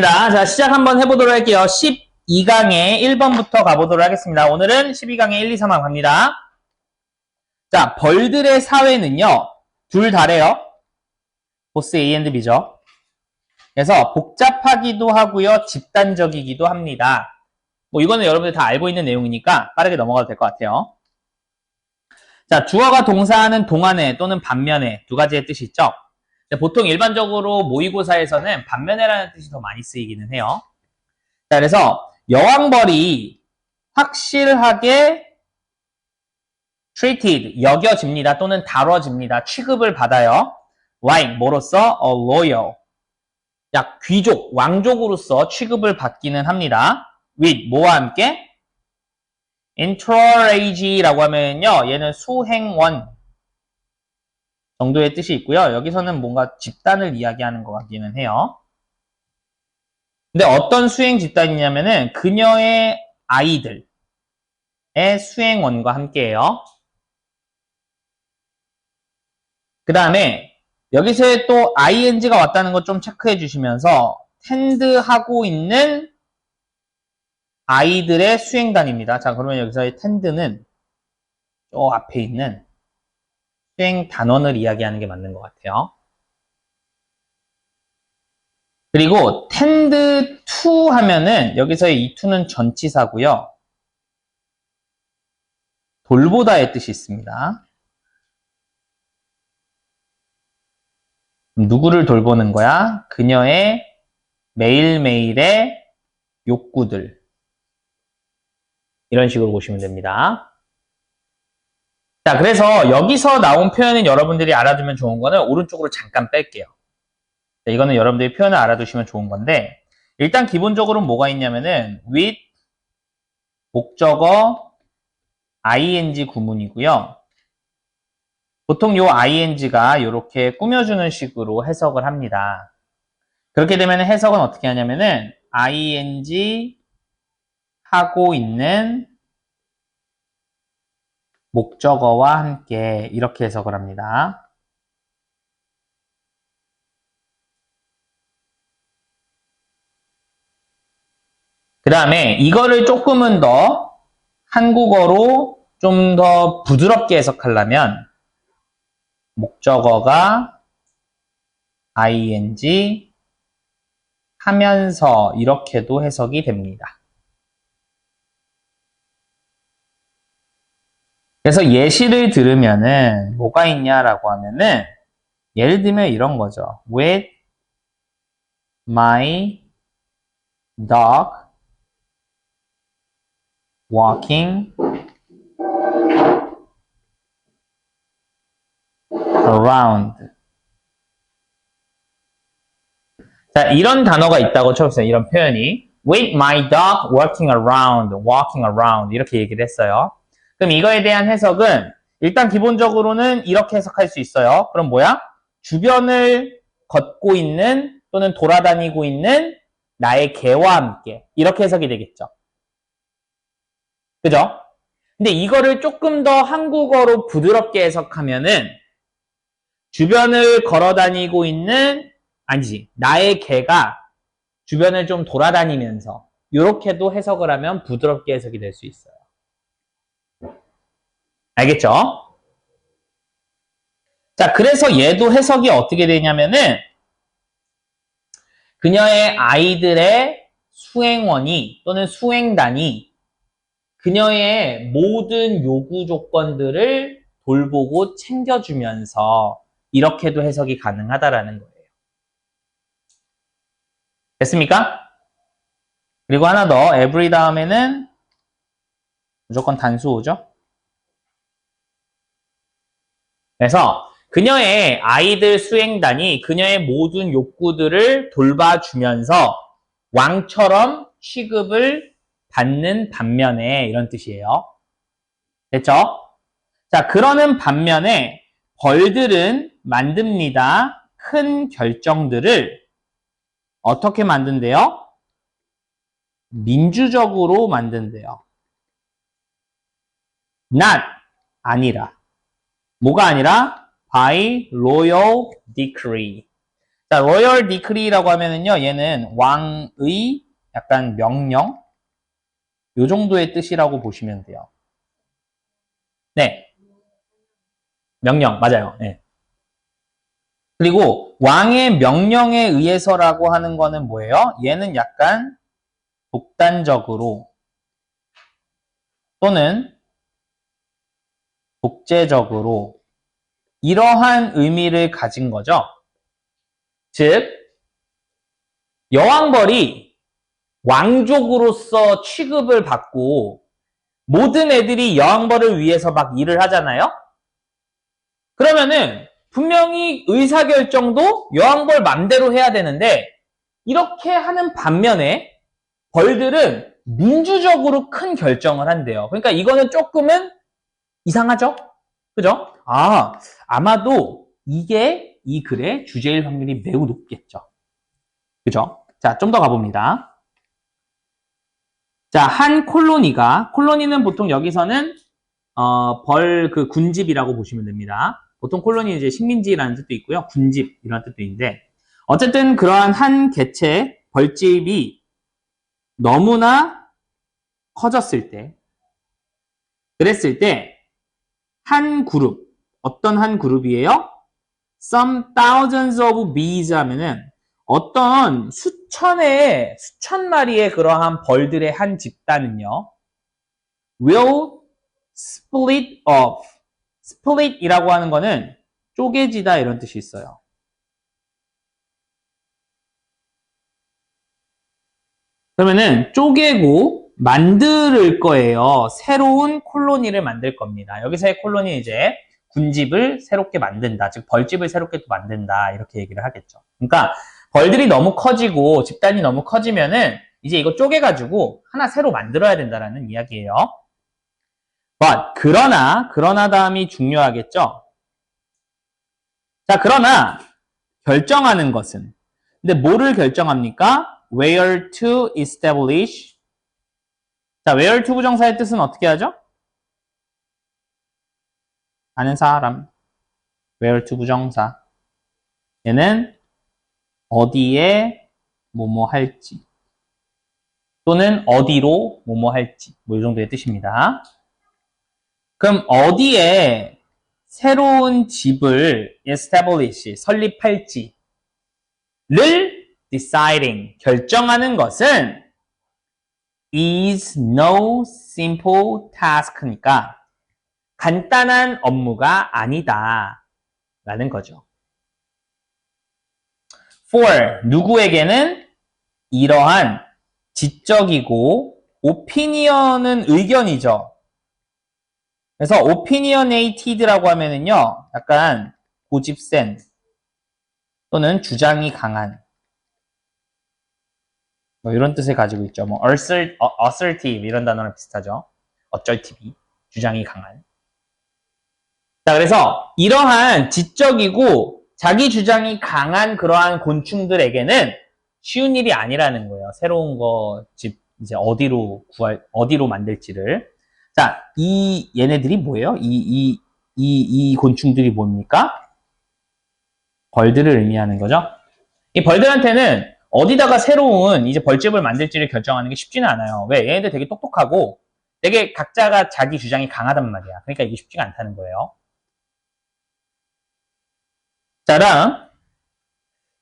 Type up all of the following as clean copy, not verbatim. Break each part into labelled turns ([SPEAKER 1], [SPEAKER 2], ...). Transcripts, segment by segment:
[SPEAKER 1] 자, 시작 한번 해보도록 할게요. 12강의 1번부터 가보도록 하겠습니다. 오늘은 12강의 1, 2, 3화 갑니다. 자, 벌들의 사회는요, 둘 다래요. 보스 A and B죠. 그래서 복잡하기도 하고요, 집단적이기도 합니다. 뭐 이거는 여러분들 다 알고 있는 내용이니까 빠르게 넘어가도 될 것 같아요. 자, 주어가 동사하는 동안에 또는 반면에 두 가지의 뜻이 있죠. 보통 일반적으로 모의고사에서는 반면에라는 뜻이 더 많이 쓰이기는 해요. 자, 그래서 여왕벌이 확실하게 treated, 여겨집니다. 또는 다뤄집니다. 취급을 받아요. like, 뭐로써? a royal, 약 귀족, 왕족으로서 취급을 받기는 합니다. with, 뭐와 함께? entourage라고 하면요, 얘는 수행원 정도의 뜻이 있고요. 여기서는 뭔가 집단을 이야기하는 것 같기는 해요. 근데 어떤 수행 집단이냐면은 그녀의 아이들의 수행원과 함께해요. 그 다음에 여기서 또 ing가 왔다는 거 좀 체크해 주시면서 텐드하고 있는 아이들의 수행단입니다. 자, 그러면 여기서의 텐드는 저 앞에 있는 수행 단원을 이야기하는 게 맞는 것 같아요. 그리고 텐드 to 하면은 여기서의 이 to는 전치사고요. 돌보다의 뜻이 있습니다. 누구를 돌보는 거야? 그녀의 매일매일의 욕구들. 이런 식으로 보시면 됩니다. 자, 그래서 여기서 나온 표현은 여러분들이 알아두면 좋은 거는 오른쪽으로 잠깐 뺄게요. 자, 이거는 여러분들이 표현을 알아두시면 좋은 건데, 일단 기본적으로 뭐가 있냐면은 with 목적어 ing 구문이고요. 보통 요 ing가 이렇게 꾸며주는 식으로 해석을 합니다. 그렇게 되면 해석은 어떻게 하냐면은 ing 하고 있는 목적어와 함께 이렇게 해석을 합니다. 그 다음에 이거를 조금은 더 한국어로 좀 더 부드럽게 해석하려면 목적어가 ing 하면서 이렇게도 해석이 됩니다. 그래서 예시를 들으면은 뭐가 있냐라고 하면은 예를 들면 이런 거죠. With my dog walking around. 자, 이런 단어가 있다고 쳐보세요. 이런 표현이. With my dog walking around 이렇게 얘기를 했어요. 그럼 이거에 대한 해석은 일단 기본적으로는 이렇게 해석할 수 있어요. 그럼 뭐야? 주변을 걷고 있는 또는 돌아다니고 있는 나의 개와 함께 이렇게 해석이 되겠죠. 그죠? 근데 이거를 조금 더 한국어로 부드럽게 해석하면은 주변을 걸어다니고 있는 아니지 나의 개가 주변을 좀 돌아다니면서 이렇게도 해석을 하면 부드럽게 해석이 될 수 있어요. 알겠죠? 자, 그래서 얘도 해석이 어떻게 되냐면은 그녀의 아이들의 수행원이 또는 수행단이 그녀의 모든 요구 조건들을 돌보고 챙겨주면서 이렇게도 해석이 가능하다라는 거예요. 됐습니까? 그리고 하나 더, every 다음에는 무조건 단수호죠. 그래서 그녀의 아이들 수행단이 그녀의 모든 욕구들을 돌봐주면서 왕처럼 취급을 받는 반면에 이런 뜻이에요. 됐죠? 자, 그러는 반면에 벌들은 만듭니다. 큰 결정들을 어떻게 만든대요? 민주적으로 만든대요. not, 아니라. 뭐가 아니라? by royal decree. 자, royal decree라고 하면은요, 얘는 왕의 약간 명령? 요 정도의 뜻이라고 보시면 돼요. 네. 명령, 맞아요. 네. 그리고 왕의 명령에 의해서라고 하는 거는 뭐예요? 얘는 약간 독단적으로 또는 독재적으로 이러한 의미를 가진 거죠. 즉, 여왕벌이 왕족으로서 취급을 받고 모든 애들이 여왕벌을 위해서 막 일을 하잖아요? 그러면은 분명히 의사결정도 여왕벌 맘대로 해야 되는데 이렇게 하는 반면에 벌들은 민주적으로 큰 결정을 한대요. 그러니까 이거는 조금은 이상하죠? 그죠? 아마도 이게 이 글의 주제일 확률이 매우 높겠죠. 그죠? 자, 좀 더 가봅니다. 자, 한 콜로니는 보통 여기서는 벌 그 군집이라고 보시면 됩니다. 보통 콜로니 이제 식민지라는 뜻도 있고요. 군집 이런 뜻도 있는데 어쨌든 그러한 한 개체 벌집이 너무나 커졌을 때 그랬을 때 한 그룹 어떤 한 그룹이에요? Some thousands of bees 하면은 어떤 수천 마리의 그러한 벌들의 한 집단은요 will split off. split이라고 하는 거는 쪼개지다 이런 뜻이 있어요. 그러면은 쪼개고 만들 거예요. 새로운 콜로니를 만들 겁니다. 여기서의 콜로니 이제 군집을 새롭게 만든다. 즉 벌집을 새롭게 또 만든다. 이렇게 얘기를 하겠죠. 그러니까 벌들이 너무 커지고 집단이 너무 커지면은 이제 이거 쪼개가지고 하나 새로 만들어야 된다라는 이야기예요. But 그러나 다음이 중요하겠죠. 자, 그러나 결정하는 것은 근데 뭐를 결정합니까? Where to establish. 자, where to 부정사의 뜻은 어떻게 하죠? 아는 사람. where to 부정사. 얘는 어디에 뭐뭐 할지 또는 어디로 뭐뭐 할지 뭐 이 정도의 뜻입니다. 그럼 어디에 새로운 집을 establish, 설립할지를 deciding, 결정하는 것은 is no simple task니까 간단한 업무가 아니다 라는 거죠. for 누구에게는 이러한 지적이고 opinion은 의견이죠. 그래서 opinionated라고 하면은요, 약간 고집센 또는 주장이 강한 뭐 이런 뜻을 가지고 있죠. 뭐 assertive 이런 단어랑 비슷하죠. assertive 주장이 강한. 자, 그래서 이러한 지적이고 자기 주장이 강한 그러한 곤충들에게는 쉬운 일이 아니라는 거예요. 새로운 거 집 이제 어디로 만들지를. 자, 얘네들이 뭐예요? 이 곤충들이 뭡니까? 벌들을 의미하는 거죠. 이 벌들한테는 어디다가 새로운 이제 벌집을 만들지를 결정하는 게 쉽지는 않아요. 왜? 얘네들 되게 똑똑하고 되게 각자가 자기 주장이 강하단 말이야. 그러니까 이게 쉽지가 않다는 거예요.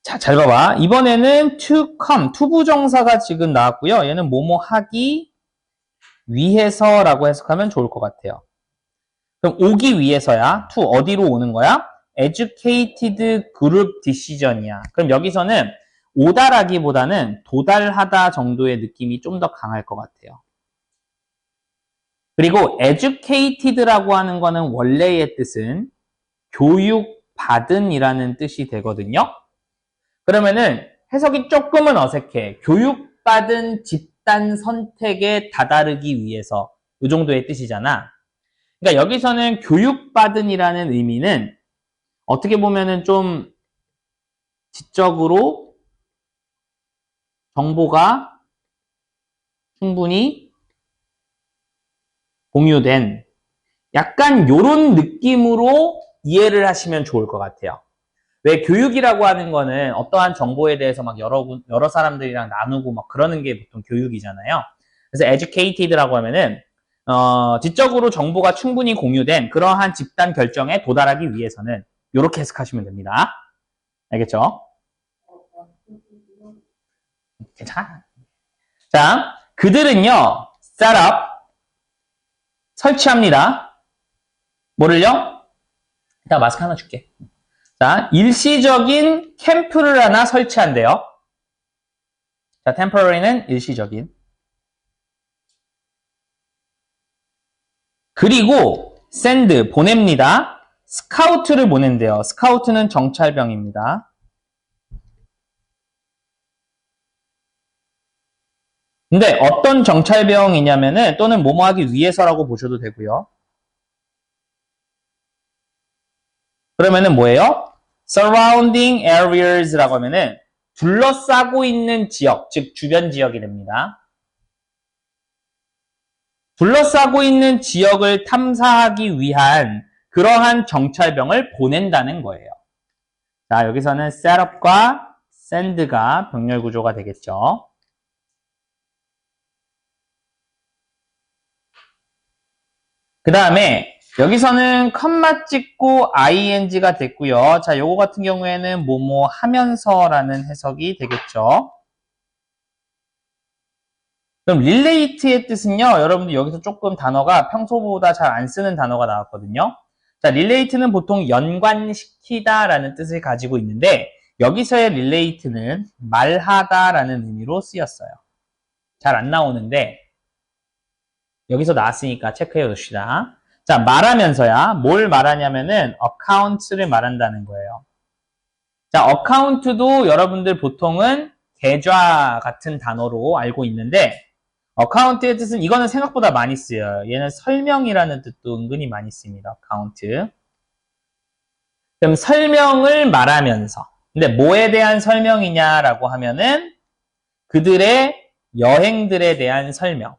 [SPEAKER 1] 자, 잘 봐봐. 이번에는 to come, 투부정사가 지금 나왔고요. 얘는 뭐뭐 하기 위해서라고 해석하면 좋을 것 같아요. 그럼 오기 위해서야. to 어디로 오는 거야? educated group decision이야. 그럼 여기서는 오다라기보다는 도달하다 정도의 느낌이 좀 더 강할 것 같아요. 그리고 educated라고 하는 거는 원래의 뜻은 교육받은이라는 뜻이 되거든요. 그러면은 해석이 조금은 어색해. 교육받은 집단 선택에 다다르기 위해서 이 정도의 뜻이잖아. 그러니까 여기서는 교육받은이라는 의미는 어떻게 보면은 좀 지적으로 정보가 충분히 공유된 약간 요런 느낌으로 이해를 하시면 좋을 것 같아요. 왜 교육이라고 하는 거는 어떠한 정보에 대해서 막 여러 사람들이랑 나누고 막 그러는 게 보통 교육이잖아요. 그래서 educated라고 하면은, 지적으로 정보가 충분히 공유된 그러한 집단 결정에 도달하기 위해서는 이렇게 해석하시면 됩니다. 알겠죠? 괜찮아. 자, 그들은요, set up, 설치합니다. 뭐를요? 이따 마스크 하나 줄게. 자, 일시적인 캠프를 하나 설치한대요. 자, temporary는 일시적인. 그리고 send, 보냅니다. 스카우트를 보낸대요. 스카우트는 정찰병입니다. 근데 어떤 정찰병이냐면은 또는 뭐뭐 하기 위해서라고 보셔도 되고요. 그러면은 뭐예요? surrounding areas라고 하면은 둘러싸고 있는 지역, 즉 주변 지역이 됩니다. 둘러싸고 있는 지역을 탐사하기 위한 그러한 정찰병을 보낸다는 거예요. 자, 여기서는 setup과 send가 병렬 구조가 되겠죠. 그 다음에 여기서는 컴마 찍고 ing가 됐고요. 자, 요거 같은 경우에는 뭐뭐 하면서라는 해석이 되겠죠. 그럼 relate의 뜻은요, 여러분들 여기서 조금 단어가 평소보다 잘 안 쓰는 단어가 나왔거든요. 자, relate는 보통 연관시키다라는 뜻을 가지고 있는데 여기서의 relate는 말하다라는 의미로 쓰였어요. 잘 안 나오는데 여기서 나왔으니까 체크해 봅시다. 자, 말하면서야 뭘 말하냐면은 account를 말한다는 거예요. 자, account도 여러분들 보통은 계좌 같은 단어로 알고 있는데 account의 뜻은 이거는 생각보다 많이 쓰여요. 얘는 설명이라는 뜻도 은근히 많이 씁니다. account. 그럼 설명을 말하면서. 근데 뭐에 대한 설명이냐라고 하면은 그들의 여행들에 대한 설명.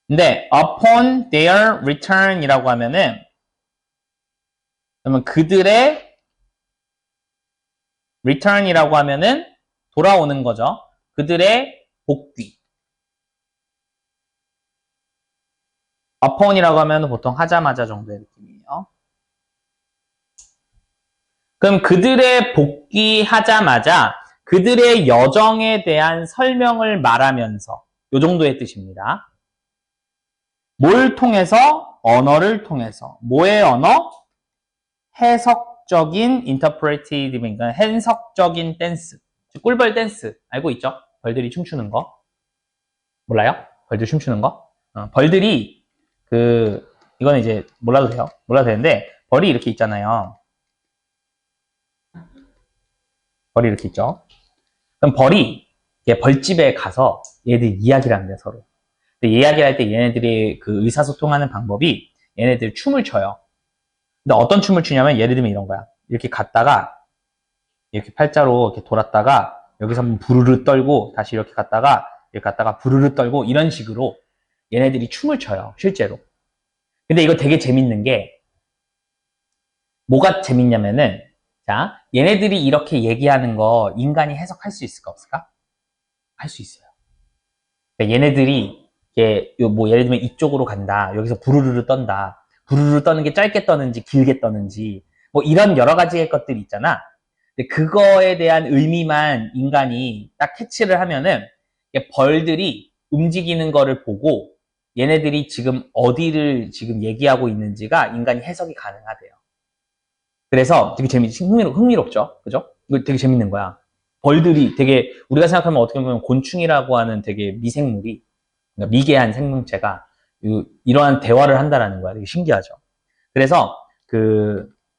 [SPEAKER 1] 근데 upon their return이라고 하면은 그러면 그들의 return이라고 하면은 돌아오는 거죠. 그들의 복귀. upon이라고 하면 보통 하자마자 정도의 느낌이에요. 그럼 그들의 복귀하자마자 그들의 여정에 대한 설명을 말하면서 이 정도의 뜻입니다. 뭘 통해서? 언어를 통해서. 뭐의 언어? 해석적인 interpretive, 그러니까 해석적인 댄스. 꿀벌 댄스 알고 있죠? 벌들이 춤추는 거. 몰라요? 벌들 춤추는 거? 벌들이 이거는 이제 몰라도 돼요. 몰라도 되는데 벌이 이렇게 있잖아요. 벌이 이렇게 있죠. 그럼 벌이 벌집에 가서 얘들 이야기를 하는데 서로. 근데 이야기를 할 때 얘네들이 그 의사소통하는 방법이 얘네들 춤을 춰요. 근데 어떤 춤을 추냐면 예를 들면 이런 거야. 이렇게 갔다가 이렇게 팔자로 이렇게 돌았다가 여기서 한번 부르르 떨고 다시 이렇게 갔다가 부르르 떨고 이런 식으로 얘네들이 춤을 춰요. 실제로. 근데 이거 되게 재밌는 게 뭐가 재밌냐면은 자, 얘네들이 이렇게 얘기하는 거 인간이 해석할 수 있을까 없을까? 할 수 있어요. 그러니까 얘네들이 뭐 예를 들면 이쪽으로 간다. 여기서 부르르 떤다. 부르르 떠는 게 짧게 떠는지 길게 떠는지 뭐 이런 여러 가지의 것들이 있잖아. 근데 그거에 대한 의미만 인간이 딱 캐치를 하면은 벌들이 움직이는 거를 보고 얘네들이 지금 어디를 지금 얘기하고 있는지가 인간이 해석이 가능하대요. 그래서 되게 흥미롭죠? 그죠? 이거 되게 재밌는 거야. 벌들이 되게, 우리가 생각하면 어떻게 보면 곤충이라고 하는 되게 미생물이, 그러니까 미개한 생명체가 이러한 대화를 한다라는 거야. 되게 신기하죠? 그래서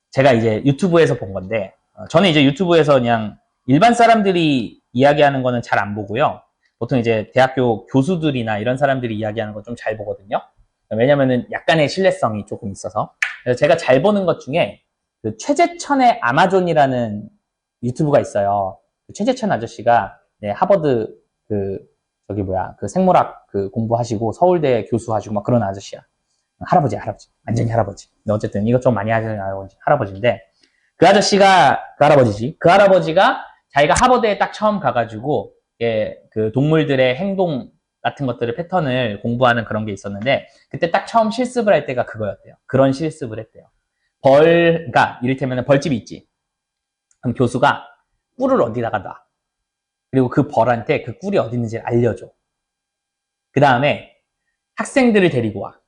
[SPEAKER 1] 제가 이제 유튜브에서 본 건데, 저는 이제 유튜브에서 그냥 일반 사람들이 이야기하는 거는 잘 안 보고요. 보통 이제 대학교 교수들이나 이런 사람들이 이야기하는 거 좀 잘 보거든요. 왜냐면은 약간의 신뢰성이 조금 있어서. 그래서 제가 잘 보는 것 중에 최재천의 아마존이라는 유튜브가 있어요. 최재천 아저씨가 하버드 생물학 공부하시고 서울대 교수하시고 막 그런 아저씨야. 할아버지. 완전히 할아버지. 근데 어쨌든 이것 좀 많이 하시는 할아버지인데, 그 할아버지지. 그 할아버지가 자기가 하버드에 딱 처음 가가지고, 그 동물들의 행동 같은 것들을 패턴을 공부하는 그런 게 있었는데, 그때 딱 처음 실습을 할 때가 그거였대요. 그런 실습을 했대요. 그러니까 이를테면 벌집이 있지. 그럼 교수가 꿀을 어디다가 놔. 그리고 그 벌한테 그 꿀이 어디 있는지를 알려줘. 그 다음에 학생들을 데리고 와.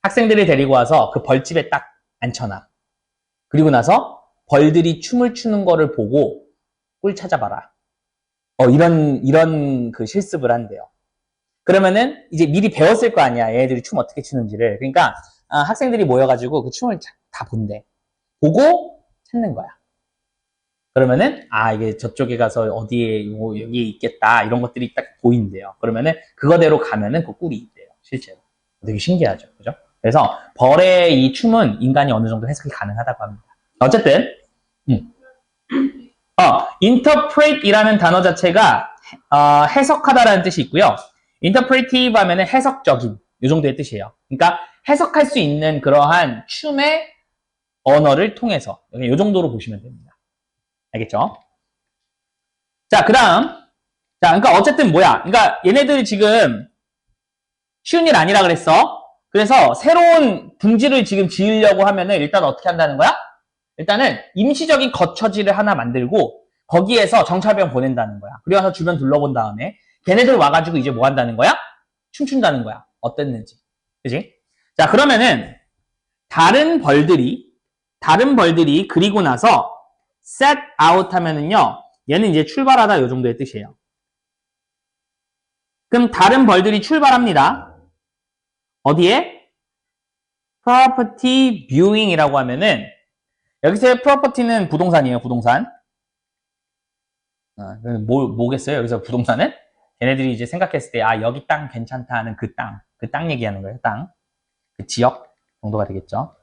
[SPEAKER 1] 학생들을 데리고 와서 그 벌집에 딱 앉혀놔. 그리고 나서 벌들이 춤을 추는 거를 보고 꿀 찾아봐라. 이런 그 실습을 한대요. 그러면은 이제 미리 배웠을 거 아니야. 얘네들이 춤 어떻게 추는지를. 그러니까 학생들이 모여가지고 그 춤을 다 본대. 보고 찾는 거야. 그러면은 이게 저쪽에 가서 어디에 여기에 있겠다 이런 것들이 딱 보인대요. 그러면은 그거대로 가면은 그 꿀이 있대요. 실제로. 되게 신기하죠. 그죠? 그래서 벌의 이 춤은 인간이 어느 정도 해석이 가능하다고 합니다. 어쨌든 interpret이라는 단어 자체가 해석하다라는 뜻이 있고요. interpretive 하면은 해석적인 이 정도의 뜻이에요. 그러니까 해석할 수 있는 그러한 춤의 언어를 통해서 이 정도로 보시면 됩니다. 알겠죠? 자, 그러니까 어쨌든 뭐야? 그러니까 얘네들이 지금 쉬운 일 아니라 그랬어. 그래서 새로운 둥지를 지금 지으려고 하면은 일단 어떻게 한다는 거야? 일단은 임시적인 거처지를 하나 만들고 거기에서 정찰병 보낸다는 거야. 그리고 와서 주변 둘러본 다음에 걔네들 와가지고 이제 뭐 한다는 거야? 춤춘다는 거야. 어땠는지. 그지? 자, 그러면은 다른 벌들이 그리고 나서 set out 하면은요, 얘는 이제 출발하다 요 정도의 뜻이에요. 그럼 다른 벌들이 출발합니다. 어디에? property viewing이라고 하면은 여기서의 property는 부동산이에요. 부동산. 뭐겠어요? 여기서 부동산은? 걔네들이 이제 생각했을 때 여기 땅 괜찮다 하는 그 땅 얘기하는 거예요. 땅. 그 지역 정도가 되겠죠.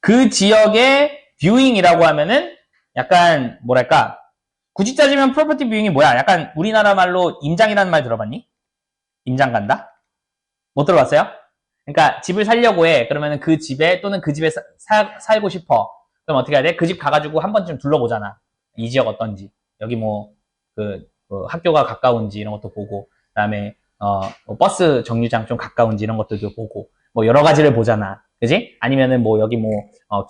[SPEAKER 1] 그 지역의 viewing이라고 하면은 약간 뭐랄까 굳이 따지면 property viewing이 뭐야? 약간 우리나라 말로 임장이라는 말 들어봤니? 임장 간다? 못 들어봤어요? 그러니까 집을 살려고 해. 그러면 그 집에 또는 그 집에 살고 싶어. 그럼 어떻게 해야 돼? 그 집 가가지고 한 번쯤 둘러보잖아. 이 지역 어떤지. 여기 학교가 가까운지 이런 것도 보고, 그다음에 버스 정류장 좀 가까운지 이런 것들도 보고, 여러 가지를 보잖아. 그지? 아니면은 여기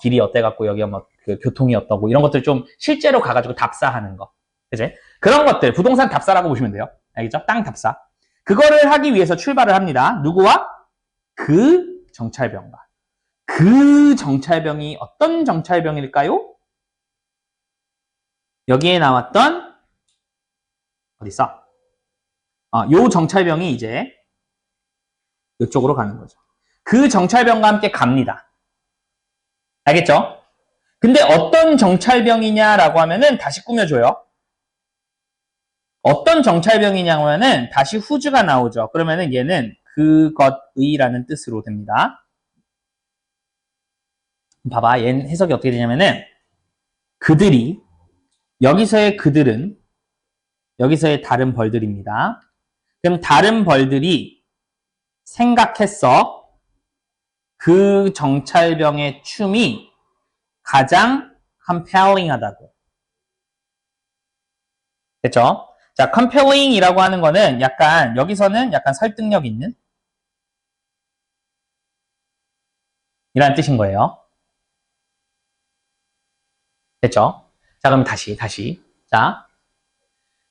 [SPEAKER 1] 길이 어때갖고 여기 그 교통이 어떠고 이런 것들 좀 실제로 가가지고 답사하는 거. 그지? 그런 것들 부동산 답사라고 보시면 돼요. 알겠죠? 땅 답사. 그거를 하기 위해서 출발을 합니다. 누구와? 그 정찰병과. 그 정찰병이 어떤 정찰병일까요? 여기에 나왔던 어딨어? 요 정찰병이 이제 이쪽으로 가는 거죠. 그 정찰병과 함께 갑니다. 알겠죠? 근데 어떤 정찰병이냐라고 하면은 다시 꾸며줘요. 어떤 정찰병이냐면은 다시 후즈가 나오죠. 그러면은 얘는 그것의라는 뜻으로 됩니다. 봐봐, 얘는 해석이 어떻게 되냐면은 그들이 여기서의 그들은 여기서의 다른 벌들입니다. 그럼 다른 벌들이 생각했어. 그 정찰병의 춤이 가장 compelling하다고. 됐죠? 자, compelling이라고 하는 거는 여기서는 약간 설득력 있는 이라는 뜻인 거예요. 됐죠? 자, 그럼 다시. 자,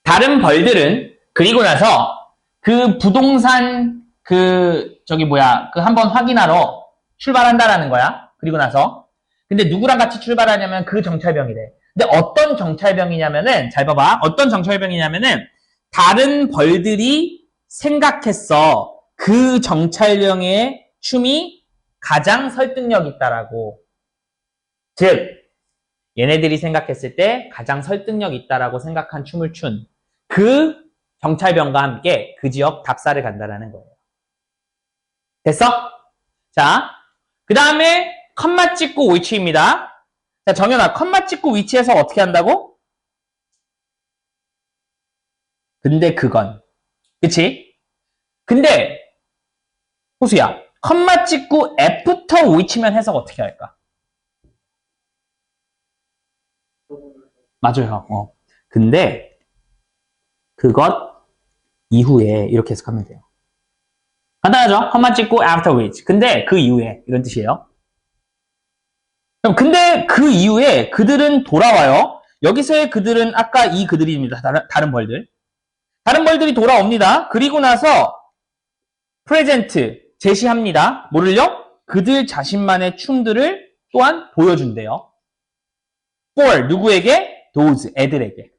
[SPEAKER 1] 다른 벌들은 그리고 나서 그 부동산 한번 확인하러 출발한다라는 거야. 그리고 나서 근데 누구랑 같이 출발하냐면 그 정찰병이래. 근데 어떤 정찰병이냐면은 잘 봐봐. 어떤 정찰병이냐면은 다른 벌들이 생각했어. 그 정찰병의 춤이 가장 설득력 있다라고. 즉 얘네들이 생각했을 때 가장 설득력 있다라고 생각한 춤을 춘 그 정찰병과 함께 그 지역 답사를 간다라는 거예요. 됐어? 자, 그 다음에 컴마 찍고 위치입니다. 자, 정연아, 컴마 찍고 위치에서 어떻게 한다고? 근데 그건. 그치? 근데 호수야, 컴마 찍고 after which면 해석 어떻게 할까? 맞아요. 근데 그것 이후에 이렇게 해석하면 돼요. 간단하죠? 컴마 찍고 after which. 근데 그 이후에 이런 뜻이에요. 그럼 근데 그 이후에 그들은 돌아와요. 여기서의 그들은 아까 이 그들입니다. 다른 벌들. 다른 벌들이 돌아옵니다. 그리고 나서 프레젠트 제시합니다. 뭐를요? 그들 자신만의 춤들을 또한 보여준대요. for 누구에게? those 애들에게.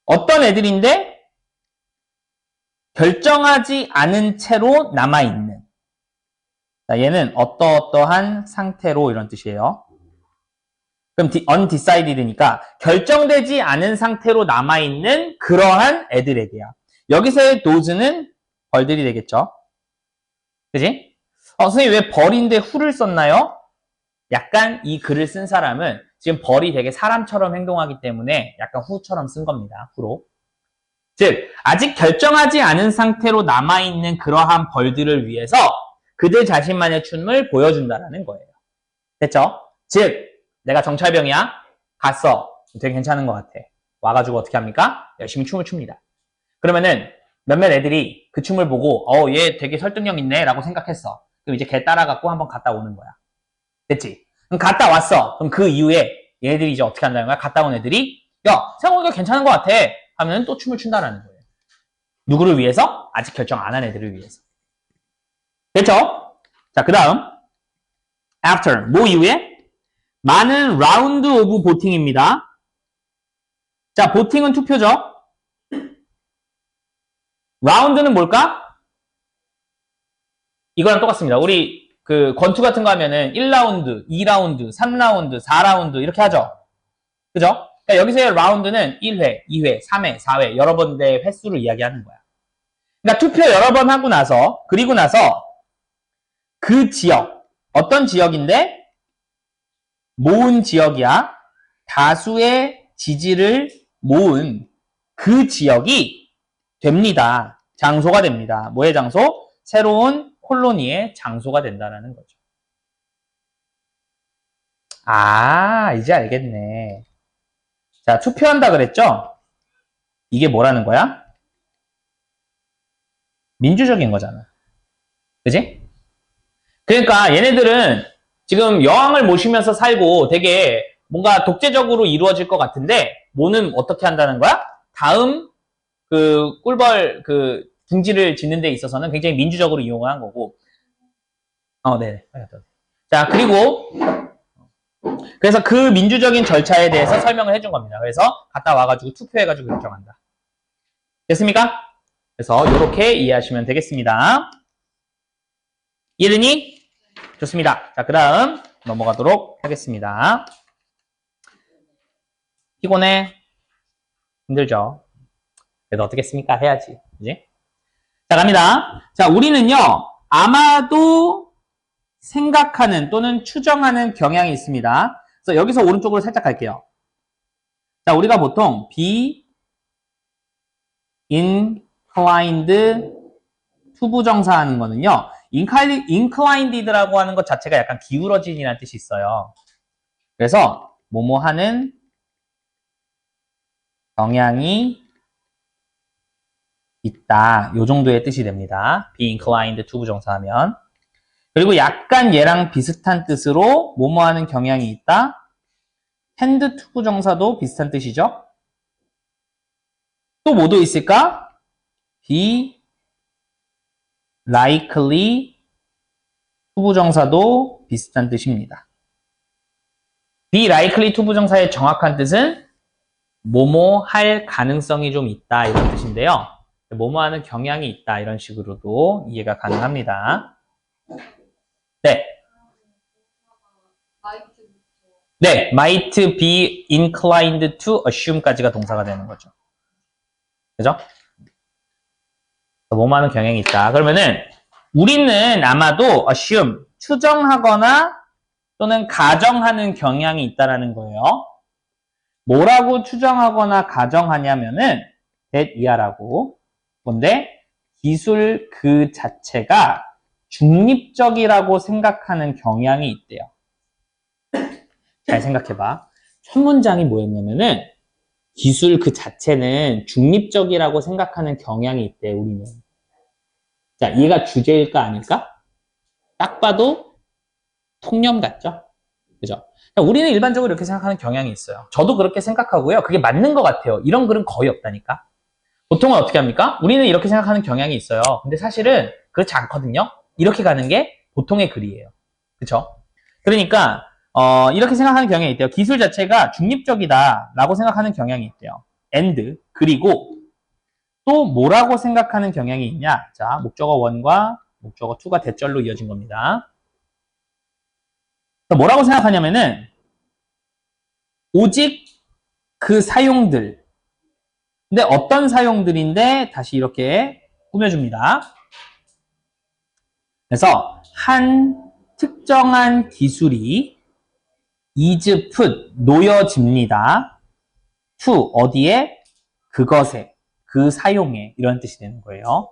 [SPEAKER 1] 어떤 애들인데? 결정하지 않은 채로 남아있는. 자, 얘는 어떠어떠한 상태로 이런 뜻이에요. 그럼 undecided니까 결정되지 않은 상태로 남아있는 그러한 애들에게야. 여기서의 those는 벌들이 되겠죠. 그지? 선생님 왜 벌인데 who를 썼나요? 약간 이 글을 쓴 사람은 지금 벌이 되게 사람처럼 행동하기 때문에 약간 who처럼 쓴 겁니다. who로. 즉 아직 결정하지 않은 상태로 남아있는 그러한 벌들을 위해서 그들 자신만의 춤을 보여준다는 거예요. 됐죠? 즉 내가 정찰병이야. 갔어. 되게 괜찮은 것 같아. 와가지고 어떻게 합니까? 열심히 춤을 춥니다. 그러면은 몇몇 애들이 그 춤을 보고 얘 되게 설득력 있네 라고 생각했어. 그럼 이제 걔 따라갖고 한번 갔다 오는 거야. 됐지? 그럼 갔다 왔어. 그럼 그 이후에 얘들이 이제 어떻게 한다는 거야? 갔다 온 애들이 야 생각해보니까 괜찮은 것 같아 하면 또 춤을 춘다라는 거예요. 누구를 위해서? 아직 결정 안 한 애들을 위해서. 됐죠? 자, 그 다음 after 뭐 이후에? 많은 라운드 오브 보팅입니다. 자, 보팅은 투표죠. 라운드는 뭘까? 이거랑 똑같습니다. 우리 그 권투 같은 거 하면은 1라운드, 2라운드, 3라운드, 4라운드 이렇게 하죠. 그죠? 그러니까 여기서의 라운드는 1회, 2회, 3회, 4회 여러 번의 횟수를 이야기하는 거야. 그러니까 투표 여러 번 하고 나서 그리고 나서 그 지역, 어떤 지역인데 모은 지역이야. 다수의 지지를 모은 그 지역이 됩니다. 장소가 됩니다. 뭐의 장소? 새로운 콜로니의 장소가 된다는 거죠. 아, 이제 알겠네. 자, 투표한다 그랬죠? 이게 뭐라는 거야? 민주적인 거잖아. 그지? 그러니까 얘네들은 지금 여왕을 모시면서 살고 되게 뭔가 독재적으로 이루어질 것 같은데 뭐는 어떻게 한다는 거야? 다음 그 꿀벌 그 둥지를 짓는 데 있어서는 굉장히 민주적으로 이용을 한 거고 네네. 자, 그리고 그래서 그 민주적인 절차에 대해서 설명을 해준 겁니다. 그래서 갔다 와가지고 투표해가지고 결정한다. 됐습니까? 그래서 이렇게 이해하시면 되겠습니다. 이해되니? 좋습니다. 자, 그 다음 넘어가도록 하겠습니다. 피곤해? 힘들죠? 그래도 어떻겠습니까? 해야지. 그지? 자, 갑니다. 자, 우리는요, 아마도 생각하는 또는 추정하는 경향이 있습니다. 그래서 여기서 오른쪽으로 살짝 갈게요. 자, 우리가 보통 be inclined 투부정사 하는 거는요, inclined라고 하는 것 자체가 약간 기울어진이라는 뜻이 있어요. 그래서 뭐뭐 하는 경향이 있다. 요 정도의 뜻이 됩니다. be inclined 투부정사 하면. 그리고 약간 얘랑 비슷한 뜻으로 뭐뭐 하는 경향이 있다. tend 투부정사도 비슷한 뜻이죠. 또 뭐도 있을까? be likely 투부정사도 비슷한 뜻입니다. be likely 투부정사의 정확한 뜻은 뭐뭐 할 가능성이 좀 있다 이런 뜻인데요. 뭐뭐 하는 경향이 있다 이런 식으로도 이해가 가능합니다. 네. 네, might be inclined to assume까지가 동사가 되는 거죠. 그죠? 뭐뭐 하는 경향이 있다. 그러면은 우리는 아마도 assume, 추정하거나 또는 가정하는 경향이 있다라는 거예요. 뭐라고 추정하거나 가정하냐면은 that 이하라고. 뭔데? 기술 그 자체가 중립적이라고 생각하는 경향이 있대요. 잘 생각해봐. 첫 문장이 뭐였냐면은 기술 그 자체는 중립적이라고 생각하는 경향이 있대, 우리는. 자, 얘가 주제일까 아닐까? 딱 봐도 통념 같죠? 그죠? 우리는 일반적으로 이렇게 생각하는 경향이 있어요. 저도 그렇게 생각하고요. 그게 맞는 것 같아요. 이런 글은 거의 없다니까. 보통은 어떻게 합니까? 우리는 이렇게 생각하는 경향이 있어요. 근데 사실은 그렇지 않거든요. 이렇게 가는 게 보통의 글이에요. 그쵸? 그러니까 이렇게 생각하는 경향이 있대요. 기술 자체가 중립적이다라고 생각하는 경향이 있대요. and 그리고 또 뭐라고 생각하는 경향이 있냐? 자, 목적어 1과 목적어 2가 대절로 이어진 겁니다. 뭐라고 생각하냐면은 오직 그 사용들. 근데 어떤 사용들인데 다시 이렇게 꾸며줍니다. 그래서 한 특정한 기술이 is put, 놓여집니다. to, 어디에? 그것에, 그 사용에, 이런 뜻이 되는 거예요.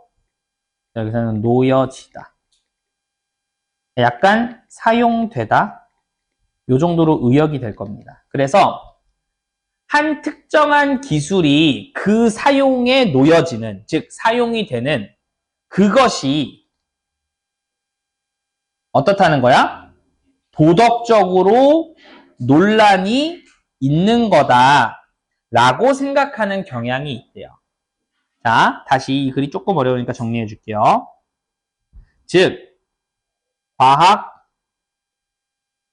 [SPEAKER 1] 여기서는 놓여지다. 약간 사용되다. 요 정도로 의역이 될 겁니다. 그래서 한 특정한 기술이 그 사용에 놓여지는, 즉 사용이 되는 그것이 어떻다는 거야? 도덕적으로 논란이 있는 거다라고 생각하는 경향이 있대요. 자, 다시 이 글이 조금 어려우니까 정리해 줄게요. 즉, 과학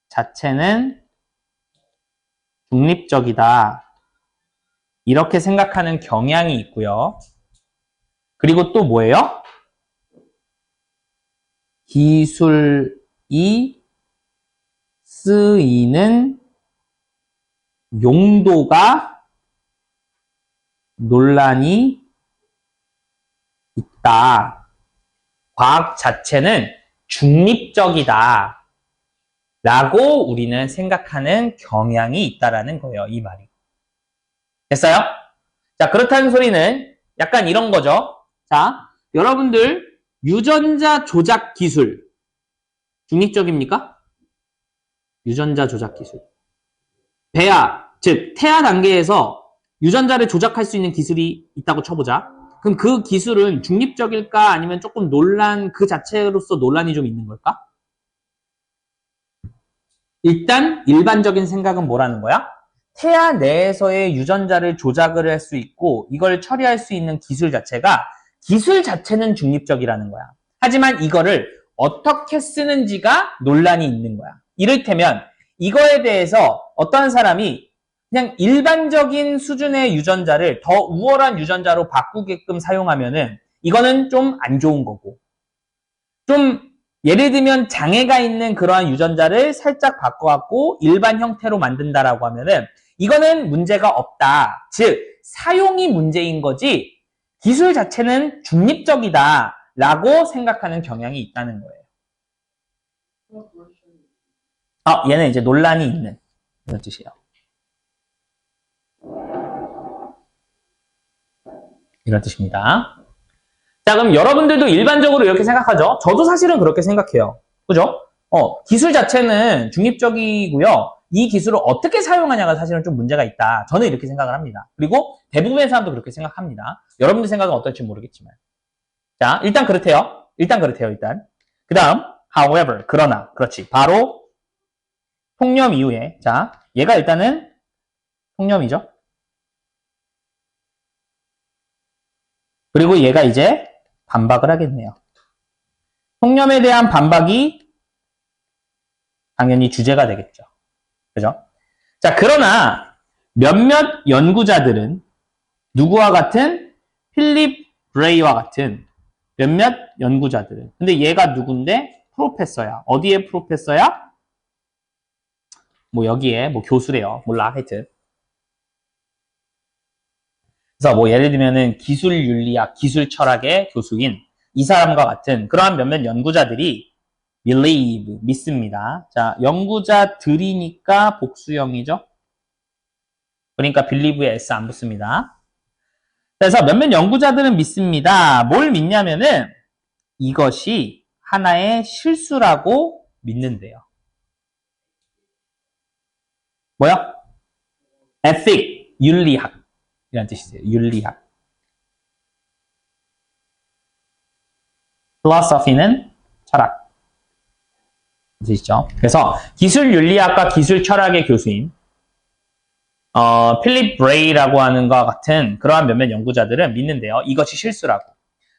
[SPEAKER 1] 자체는 중립적이다. 이렇게 생각하는 경향이 있고요. 그리고 또 뭐예요? 기술이 쓰이는 용도가 논란이 있다. 과학 자체는 중립적이다. 라고 우리는 생각하는 경향이 있다라는 거예요. 이 말이. 됐어요? 자, 그렇다는 소리는 약간 이런 거죠. 자, 여러분들 유전자 조작 기술 중립적입니까? 유전자 조작 기술. 배아, 즉 태아 단계에서 유전자를 조작할 수 있는 기술이 있다고 쳐보자. 그럼 그 기술은 중립적일까? 아니면 조금 논란, 그 자체로서 논란이 좀 있는 걸까? 일단 일반적인 생각은 뭐라는 거야? 태아 내에서의 유전자를 조작을 할 수 있고 이걸 처리할 수 있는 기술 자체가 기술 자체는 중립적이라는 거야. 하지만 이거를 어떻게 쓰는지가 논란이 있는 거야. 이를테면 이거에 대해서 어떤 사람이 그냥 일반적인 수준의 유전자를 더 우월한 유전자로 바꾸게끔 사용하면은 이거는 좀 안 좋은 거고, 좀 예를 들면 장애가 있는 그러한 유전자를 살짝 바꿔갖고 일반 형태로 만든다라고 하면은 이거는 문제가 없다. 즉 사용이 문제인 거지 기술 자체는 중립적이다라고 생각하는 경향이 있다는 거예요. 얘는 이제 논란이 있는 이런 뜻이에요. 이런 뜻입니다. 자, 그럼 여러분들도 일반적으로 이렇게 생각하죠? 저도 사실은 그렇게 생각해요. 그죠? 기술 자체는 중립적이고요. 이 기술을 어떻게 사용하냐가 사실은 좀 문제가 있다. 저는 이렇게 생각을 합니다. 그리고 대부분의 사람도 그렇게 생각합니다. 여러분들 생각은 어떨지 모르겠지만. 자, 일단 그렇대요. 일단. 그 다음, however, 그러나, 그렇지. 바로 통념 이후에. 자, 얘가 일단은 통념이죠. 그리고 얘가 이제 반박을 하겠네요. 통념에 대한 반박이 당연히 주제가 되겠죠. 그죠? 자, 그러나 몇몇 연구자들은 누구와 같은 필립 브레이와 같은 몇몇 연구자들은, 근데 얘가 누군데? 프로페서야. 어디에 프로페서야? 뭐 여기에 뭐 교수래요. 몰라, 하여튼. 그래서 뭐 예를 들면은 기술윤리학, 기술철학의 교수인 이 사람과 같은 그러한 몇몇 연구자들이 believe, 믿습니다. 자, 연구자들이니까 복수형이죠. 그러니까 believe에 s 안 붙습니다. 그래서 몇몇 연구자들은 믿습니다. 뭘 믿냐면은 이것이 하나의 실수라고 믿는데요. 뭐야? ethic, 윤리학 이란 뜻이에요. 윤리학. philosophy는 철학. 뜻이죠. 그래서 기술 윤리학과 기술 철학의 교수인 필립 브레이라고 하는 것과 같은 그러한 몇몇 연구자들은 믿는데요. 이것이 실수라고.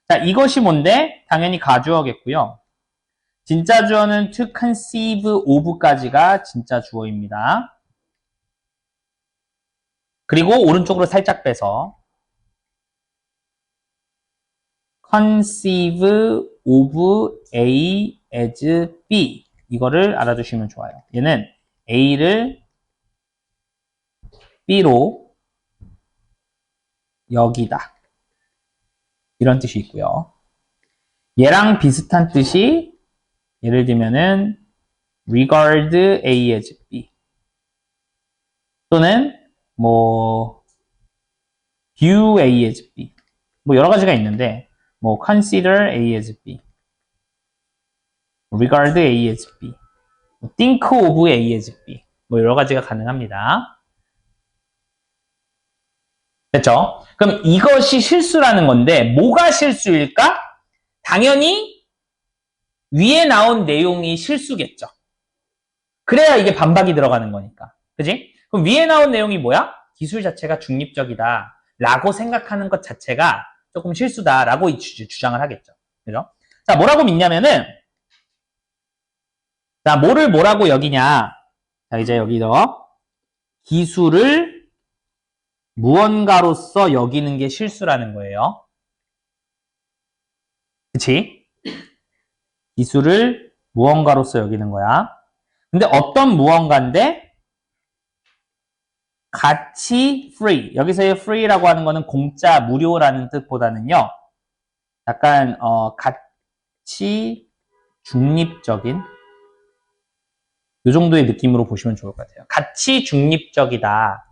[SPEAKER 1] 자, 이것이 뭔데? 당연히 가주어겠고요. 진짜 주어는 to conceive of까지가 진짜 주어입니다. 그리고 오른쪽으로 살짝 빼서 conceive of A as B 이거를 알아두시면 좋아요. 얘는 A를 B로 여기다 이런 뜻이 있고요. 얘랑 비슷한 뜻이 예를 들면은 regard A as B 또는 뭐 view A as B 뭐 여러 가지가 있는데 뭐 consider A as B regard A as B think of A as B 뭐 여러 가지가 가능합니다. 됐죠? 그럼 이것이 실수라는 건데 뭐가 실수일까? 당연히 위에 나온 내용이 실수겠죠. 그래야 이게 반박이 들어가는 거니까. 그지? 그럼 위에 나온 내용이 뭐야? 기술 자체가 중립적이다 라고 생각하는 것 자체가 조금 실수다 라고 주장을 하겠죠. 그죠? 자, 뭐라고 믿냐면은 자, 뭐라고 여기냐? 자, 이제 여기서 기술을 무언가로서 여기는 게 실수라는 거예요. 그치? 기술을 무언가로서 여기는 거야. 근데 어떤 무언가인데 가치 free. 여기서의 free라고 하는 거는 공짜, 무료라는 뜻보다는요. 약간 가치 중립적인 이 정도의 느낌으로 보시면 좋을 것 같아요. 가치 중립적이다.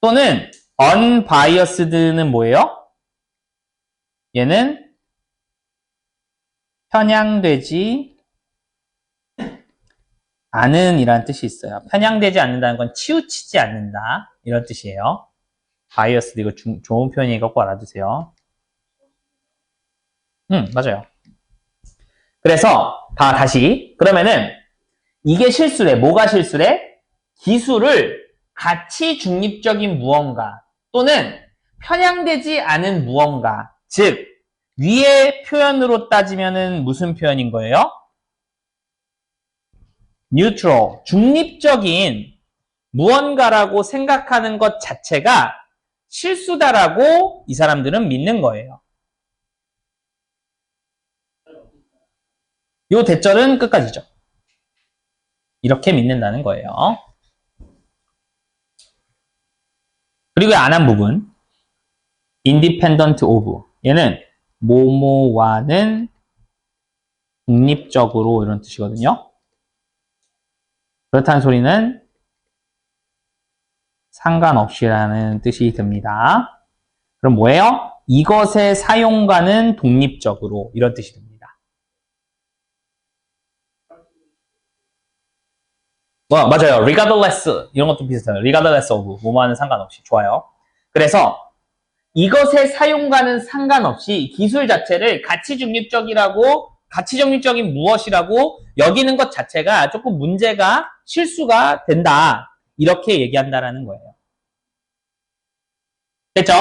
[SPEAKER 1] 또는 unbiased는 뭐예요? 얘는 편향되지 않은 이라는 뜻이 있어요. 편향되지 않는다는 건 치우치지 않는다 이런 뜻이에요. biased 이거 좋은 표현이니까 꼭 알아두세요. 맞아요. 그래서 다시 그러면은 이게 실수래. 뭐가 실수래? 기술을 가치 중립적인 무언가 또는 편향되지 않은 무언가 즉 위의 표현으로 따지면은 무슨 표현인 거예요? neutral, 중립적인 무언가라고 생각하는 것 자체가 실수다라고 이 사람들은 믿는 거예요. 요 대절은 끝까지죠. 이렇게 믿는다는 거예요. 그리고 안 한 부분 independent of 얘는 뭐뭐와는 독립적으로 이런 뜻이거든요. 그렇다는 소리는 상관없이라는 뜻이 듭니다. 그럼 뭐예요? 이것의 사용과는 독립적으로 이런 뜻이 듭니다. 맞아요. regardless 이런 것도 비슷해요. regardless of 뭐뭐와는 상관없이 좋아요. 그래서 이것의 사용과는 상관없이 기술 자체를 가치 중립적인 무엇이라고 여기는 것 자체가 조금 문제가 실수가 된다. 이렇게 얘기한다라는 거예요. 됐죠?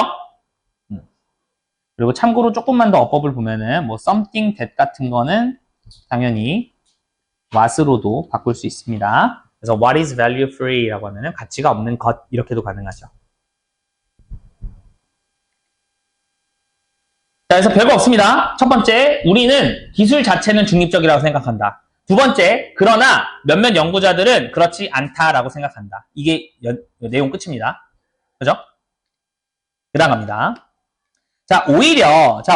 [SPEAKER 1] 그리고 참고로 조금만 더 어법을 보면은 뭐 something that 같은 거는 당연히 what으로도 바꿀 수 있습니다. 그래서 what is value free라고 하면은 가치가 없는 것 이렇게도 가능하죠. 자, 그래서 별거 없습니다. 첫 번째, 우리는 기술 자체는 중립적이라고 생각한다. 두 번째, 그러나 몇몇 연구자들은 그렇지 않다라고 생각한다. 이게 내용 끝입니다. 그죠? 그 다음 갑니다. 자,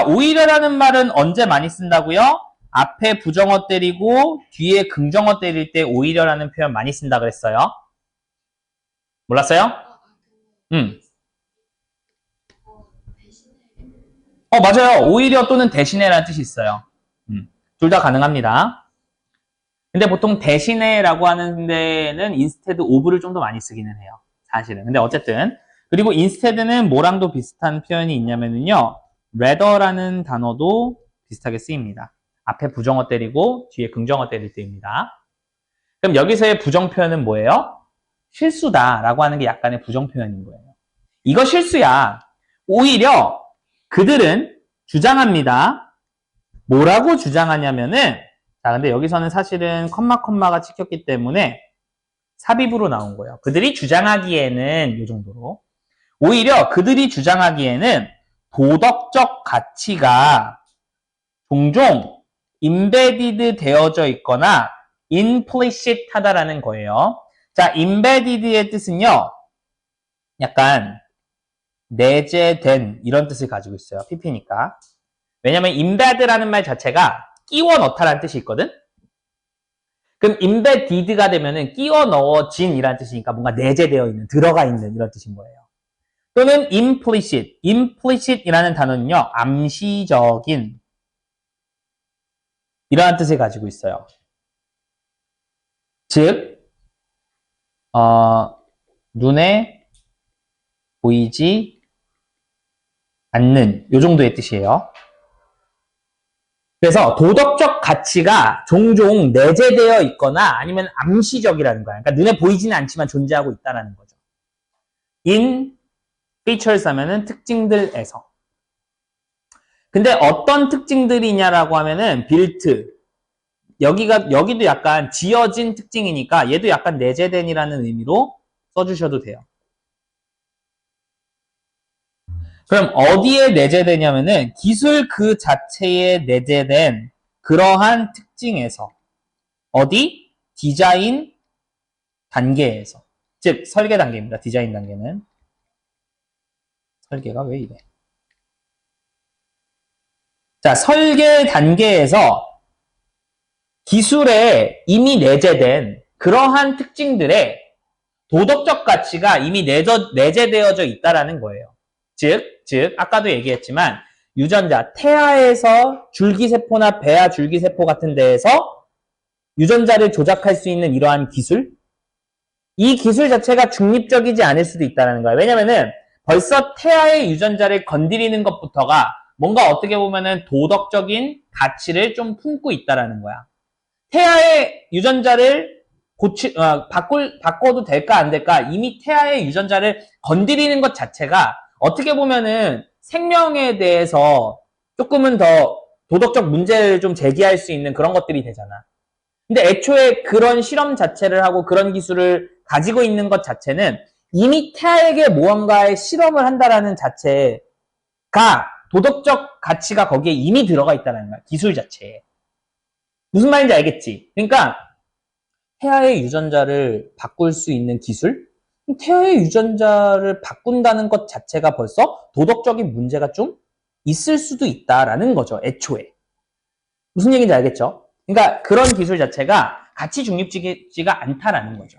[SPEAKER 1] 오히려라는 말은 언제 많이 쓴다고요? 앞에 부정어 때리고 뒤에 긍정어 때릴 때 오히려라는 표현 많이 쓴다 그랬어요. 몰랐어요? 맞아요. 오히려 또는 대신에라는 뜻이 있어요. 둘 다 가능합니다. 근데 보통 대신에라고 하는 데는 instead of를 좀 더 많이 쓰기는 해요. 사실은. 근데 어쨌든. 그리고 instead는 뭐랑도 비슷한 표현이 있냐면요. rather라는 단어도 비슷하게 쓰입니다. 앞에 부정어 때리고 뒤에 긍정어 때릴 때입니다. 그럼 여기서의 부정 표현은 뭐예요? 실수다라고 하는 게 약간의 부정 표현인 거예요. 이거 실수야. 오히려 그들은 주장합니다. 뭐라고 주장하냐면은 자, 근데 여기서는 사실은 컴마가 찍혔기 때문에 삽입으로 나온 거예요. 그들이 주장하기에는 이 정도로. 오히려 그들이 주장하기에는 도덕적 가치가 종종 embedded 되어져 있거나 implicit 하다라는 거예요. 자, embedded의 뜻은요. 약간 내재된 이런 뜻을 가지고 있어요. PP니까. 왜냐면 embed라는 말 자체가 끼워 넣다라는 뜻이 있거든. 그럼 embedded가 되면은 끼워 넣어진 이라는 뜻이니까 뭔가 내재되어 있는, 들어가 있는 이런 뜻인 거예요. 또는 implicit이라는 단어는요. 암시적인 이러한 뜻을 가지고 있어요. 즉 눈에 보이지 않는 이 정도의 뜻이에요. 그래서 도덕적 가치가 종종 내재되어 있거나 아니면 암시적이라는 거야. 그러니까 눈에 보이지는 않지만 존재하고 있다는 거죠. in features 하면은 특징들에서. 근데 어떤 특징들이냐라고 하면은 built. 여기도 약간 지어진 특징이니까 얘도 약간 내재된이라는 의미로 써주셔도 돼요. 그럼 어디에 내재되냐면은 기술 그 자체에 내재된 그러한 특징에서 어디? 디자인 단계에서. 즉 설계 단계입니다. 디자인 단계는. 설계가 왜 이래? 자, 설계 단계에서 기술에 이미 내재된 그러한 특징들의 도덕적 가치가 이미 내재되어져 있다라는 거예요. 즉, 아까도 얘기했지만 유전자, 태아에서 줄기세포나 배아 줄기세포 같은 데에서 유전자를 조작할 수 있는 이러한 기술, 이 기술 자체가 중립적이지 않을 수도 있다는 거예요. 왜냐면은 벌써 태아의 유전자를 건드리는 것부터가 뭔가 어떻게 보면은 도덕적인 가치를 좀 품고 있다라는 거야. 태아의 유전자를 바꿔도 될까 안 될까? 이미 태아의 유전자를 건드리는 것 자체가 어떻게 보면은 생명에 대해서 조금은 더 도덕적 문제를 좀 제기할 수 있는 그런 것들이 되잖아. 근데 애초에 그런 실험 자체를 하고 그런 기술을 가지고 있는 것 자체는 이미 태아에게 무언가의 실험을 한다라는 자체가 도덕적 가치가 거기에 이미 들어가 있다는 거야. 기술 자체에. 무슨 말인지 알겠지? 그러니까 태아의 유전자를 바꿀 수 있는 기술? 태아의 유전자를 바꾼다는 것 자체가 벌써 도덕적인 문제가 좀 있을 수도 있다라는 거죠. 애초에. 무슨 얘기인지 알겠죠? 그러니까 그런 기술 자체가 가치 중립적이지가 않다라는 거죠.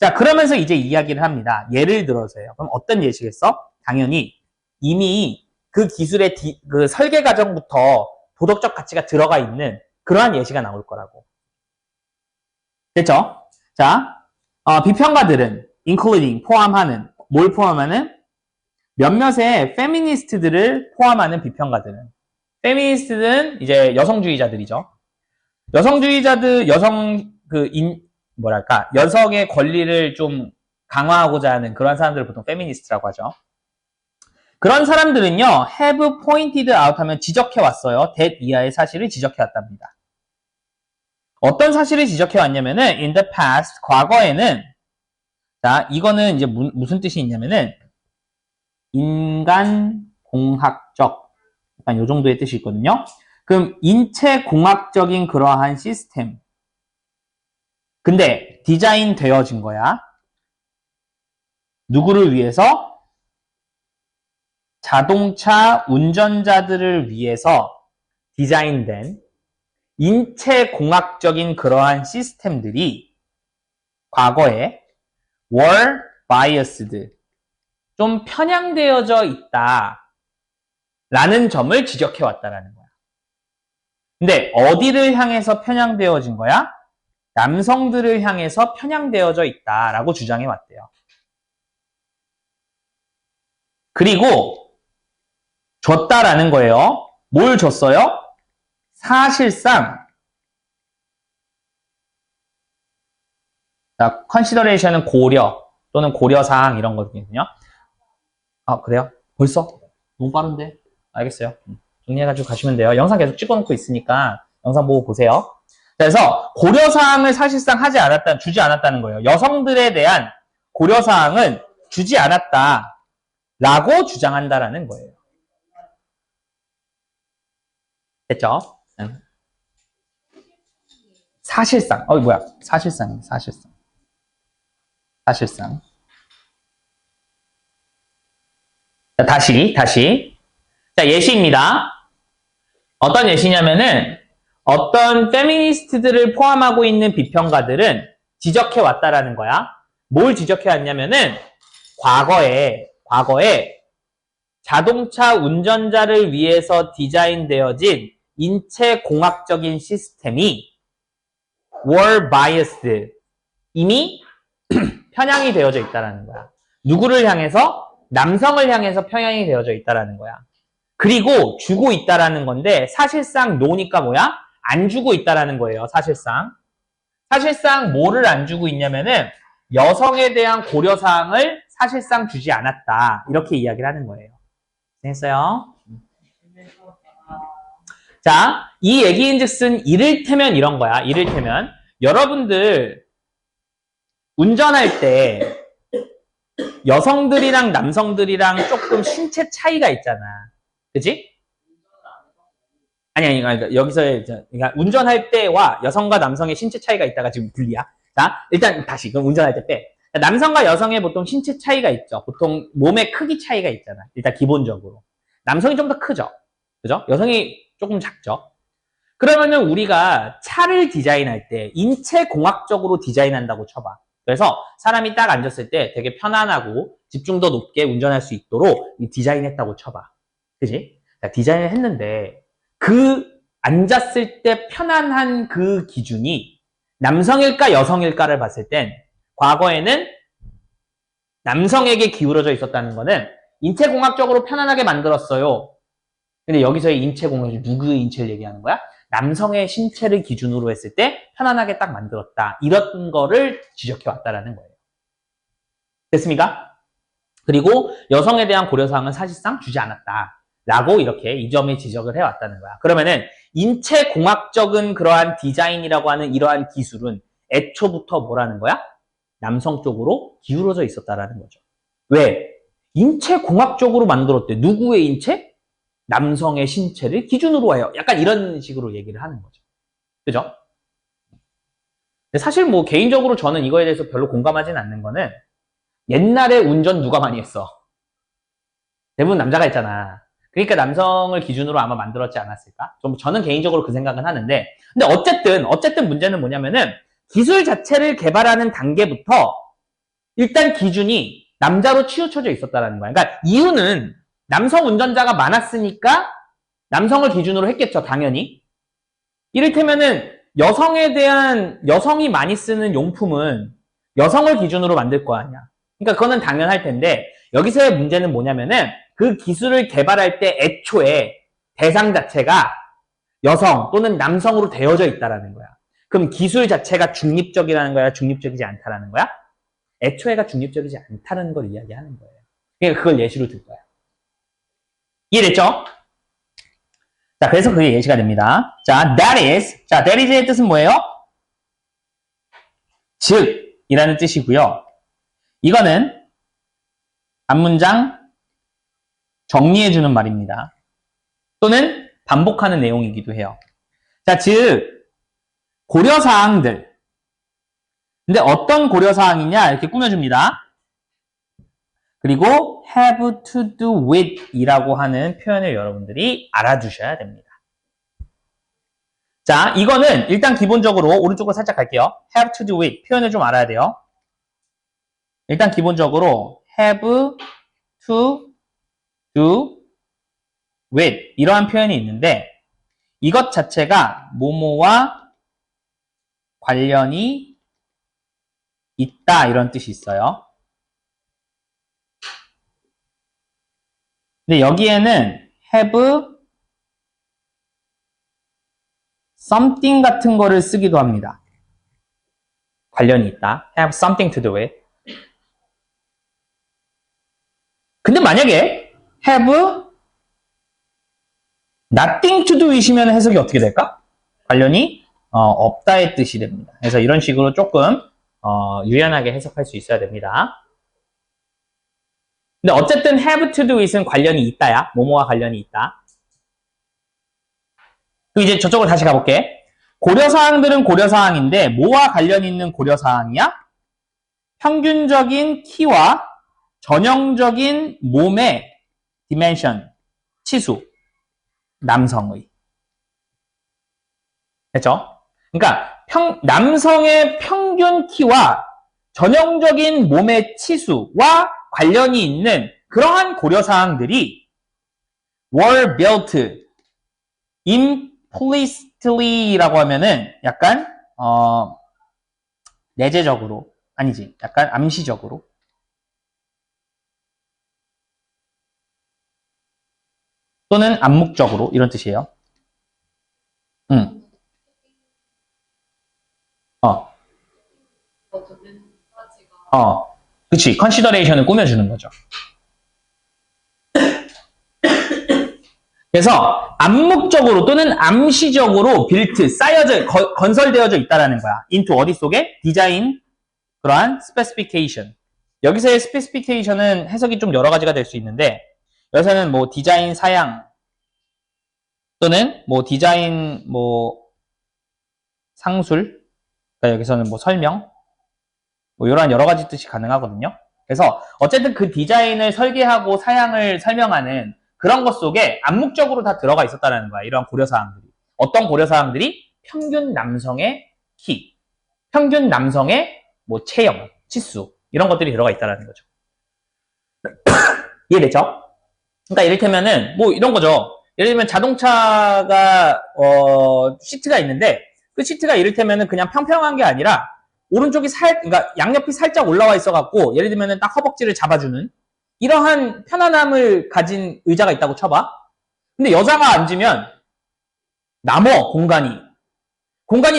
[SPEAKER 1] 자, 그러면서 이제 이야기를 합니다. 예를 들어서요. 그럼 어떤 예시겠어? 당연히 이미 그 기술의 그 설계 과정부터 도덕적 가치가 들어가 있는 그러한 예시가 나올 거라고. 됐죠? 자, 비평가들은 including 포함하는 뭘 포함하는? 몇몇의 페미니스트들을 포함하는 비평가들은 페미니스트는 이제 여성주의자들이죠. 여성의 권리를 좀 강화하고자 하는 그런 사람들을 보통 페미니스트라고 하죠. 그런 사람들은요, have pointed out 하면 지적해 왔어요. that 이하의 사실을 지적해 왔답니다. 어떤 사실을 지적해 왔냐면은 in the past 과거에는 자, 이거는 이제 무슨 뜻이 있냐면은 인간 공학적 약간 요 정도의 뜻이 있거든요. 그럼 인체 공학적인 그러한 시스템. 근데 디자인 되어진 거야. 누구를 위해서? 자동차 운전자들을 위해서 디자인된 인체 공학적인 그러한 시스템들이 과거에 were biased, 좀 편향되어져 있다 라는 점을 지적해 왔다라는 거야. 근데 어디를 향해서 편향되어진 거야? 남성들을 향해서 편향되어져 있다라고 주장해 왔대요. 그리고 줬다라는 거예요. 뭘 줬어요? 사실상 자, 컨시더레이션은 고려 또는 고려사항 이런 거거든요. 아, 그래요? 벌써? 너무 빠른데? 알겠어요. 정리해가지고 가시면 돼요. 영상 계속 찍어놓고 있으니까 영상 보고 보세요. 그래서 고려사항을 사실상 주지 않았다는 거예요. 여성들에 대한 고려사항은 주지 않았다라고 주장한다라는 거예요. 됐죠? 사실상. 뭐야. 사실상. 자, 다시. 자, 예시입니다. 어떤 예시냐면은 어떤 페미니스트들을 포함하고 있는 비평가들은 지적해 왔다라는 거야. 뭘 지적해 왔냐면은 과거에 자동차 운전자를 위해서 디자인되어진 인체 공학적인 시스템이 were biased, 이미 편향이 되어져 있다라는 거야. 누구를 향해서? 남성을 향해서 편향이 되어져 있다라는 거야. 그리고 주고 있다라는 건데 사실상 노니까 뭐야? 안 주고 있다라는 거예요. 사실상 뭐를 안 주고 있냐면은 여성에 대한 고려사항을 사실상 주지 않았다. 이렇게 이야기를 하는 거예요. 됐어요? 자, 이 얘기인즉슨 이를테면 이런 거야. 이를테면 여러분들 운전할 때 여성들이랑 남성들이랑 조금 신체 차이가 있잖아. 그치? 아니, 그러니까 여기서 그러니까 운전할 때와 여성과 남성의 신체 차이가 있다가 지금 분리야. 자, 일단 다시 그럼 운전할 때 빼. 남성과 여성의 보통 신체 차이가 있죠. 보통 몸의 크기 차이가 있잖아. 일단 기본적으로. 남성이 좀 더 크죠. 그죠? 여성이 조금 작죠. 그러면은 우리가 차를 디자인할 때 인체 공학적으로 디자인한다고 쳐봐. 그래서 사람이 딱 앉았을 때 되게 편안하고 집중도 높게 운전할 수 있도록 디자인했다고 쳐봐. 그지? 디자인을 했는데 그 앉았을 때 편안한 그 기준이 남성일까 여성일까를 봤을 땐 과거에는 남성에게 기울어져 있었다는 거는 인체공학적으로 편안하게 만들었어요. 근데 여기서의 인체공학이 누구의 인체를 얘기하는 거야? 남성의 신체를 기준으로 했을 때 편안하게 딱 만들었다. 이런 거를 지적해 왔다라는 거예요. 됐습니까? 그리고 여성에 대한 고려사항은 사실상 주지 않았다. 라고 이렇게 이 점에 지적을 해왔다는 거야. 그러면은 인체공학적인 그러한 디자인이라고 하는 이러한 기술은 애초부터 뭐라는 거야? 남성 쪽으로 기울어져 있었다라는 거죠. 왜? 인체공학적으로 만들었대. 누구의 인체? 남성의 신체를 기준으로 해요. 약간 이런 식으로 얘기를 하는 거죠. 그죠? 근데 사실 뭐 개인적으로 저는 이거에 대해서 별로 공감하진 않는 거는 옛날에 운전 누가 많이 했어? 대부분 남자가 했잖아. 그러니까 남성을 기준으로 아마 만들었지 않았을까? 저는 개인적으로 그 생각은 하는데, 근데 어쨌든 문제는 뭐냐면은 기술 자체를 개발하는 단계부터 일단 기준이 남자로 치우쳐져 있었다는 거야. 그러니까 이유는 남성 운전자가 많았으니까 남성을 기준으로 했겠죠, 당연히. 이를테면은 여성이 많이 쓰는 용품은 여성을 기준으로 만들 거 아니야. 그러니까 그거는 당연할 텐데 여기서의 문제는 뭐냐면은 그 기술을 개발할 때 애초에 대상 자체가 여성 또는 남성으로 되어져 있다라는 거야. 그럼 기술 자체가 중립적이라는 거야? 중립적이지 않다라는 거야? 애초에가 중립적이지 않다는 걸 이야기하는 거예요. 그러니까 그걸 예시로 들 거야. 이해됐죠? 자, 그래서 그게 예시가 됩니다. 자, that is의 뜻은 뭐예요? 즉, 이라는 뜻이고요. 이거는 단문장 정리해주는 말입니다. 또는 반복하는 내용이기도 해요. 자, 즉, 고려사항들. 근데 어떤 고려사항이냐? 이렇게 꾸며줍니다. 그리고 have to do with 이라고 하는 표현을 여러분들이 알아두셔야 됩니다. 자, 이거는 일단 기본적으로 오른쪽으로 살짝 갈게요. have to do with 표현을 좀 알아야 돼요. 일단 기본적으로 have to do with 이러한 표현이 있는데 이것 자체가 뭐뭐와 관련이 있다 이런 뜻이 있어요. 근데 여기에는 have something 같은 거를 쓰기도 합니다. 관련이 있다. have something to do with. 근데 만약에 have nothing to do with이면 해석이 어떻게 될까? 관련이 없다의 뜻이 됩니다. 그래서 이런 식으로 조금 유연하게 해석할 수 있어야 됩니다. 근데 어쨌든 have to do with은 관련이 있다야. 뭐뭐와 관련이 있다. 그리고 이제 저쪽으로 다시 가볼게. 고려사항들은 고려사항인데 뭐와 관련이 있는 고려사항이야? 평균적인 키와 전형적인 몸의 dimension, 치수, 남성의. 됐죠? 그러니까 남성의 평균 키와 전형적인 몸의 치수와 관련이 있는 그러한 고려사항들이 were built implicitly라고 하면은 약간 내재적으로 아니지 약간 암시적으로 또는 암묵적으로 이런 뜻이에요. 그치. 컨시더레이션을 꾸며주는 거죠. 그래서 암묵적으로 또는 암시적으로 건설되어져 있다라는 거야. into 어디 속에? 디자인, 그러한 스페시피케이션. 여기서의 스페시피케이션은 해석이 좀 여러 가지가 될 수 있는데 여기서는 뭐 디자인 사양 또는 뭐 디자인 뭐 상술, 그러니까 여기서는 뭐 설명, 뭐 이런 여러 가지 뜻이 가능하거든요. 그래서 어쨌든 그 디자인을 설계하고 사양을 설명하는 그런 것 속에 암묵적으로 다 들어가 있었다는 거야. 이런 고려사항들이. 어떤 고려사항들이? 평균 남성의 키, 평균 남성의 뭐 체형, 치수 이런 것들이 들어가 있다는 거죠. 이해됐죠? 그러니까 이를테면은 뭐 이런 거죠. 예를 들면 자동차가 시트가 있는데 그 시트가 이를테면은 그냥 평평한 게 아니라 오른쪽이 그러니까 양옆이 살짝 올라와 있어갖고 예를 들면은 딱 허벅지를 잡아주는 이러한 편안함을 가진 의자가 있다고 쳐봐. 근데 여자가 앉으면 남어 공간이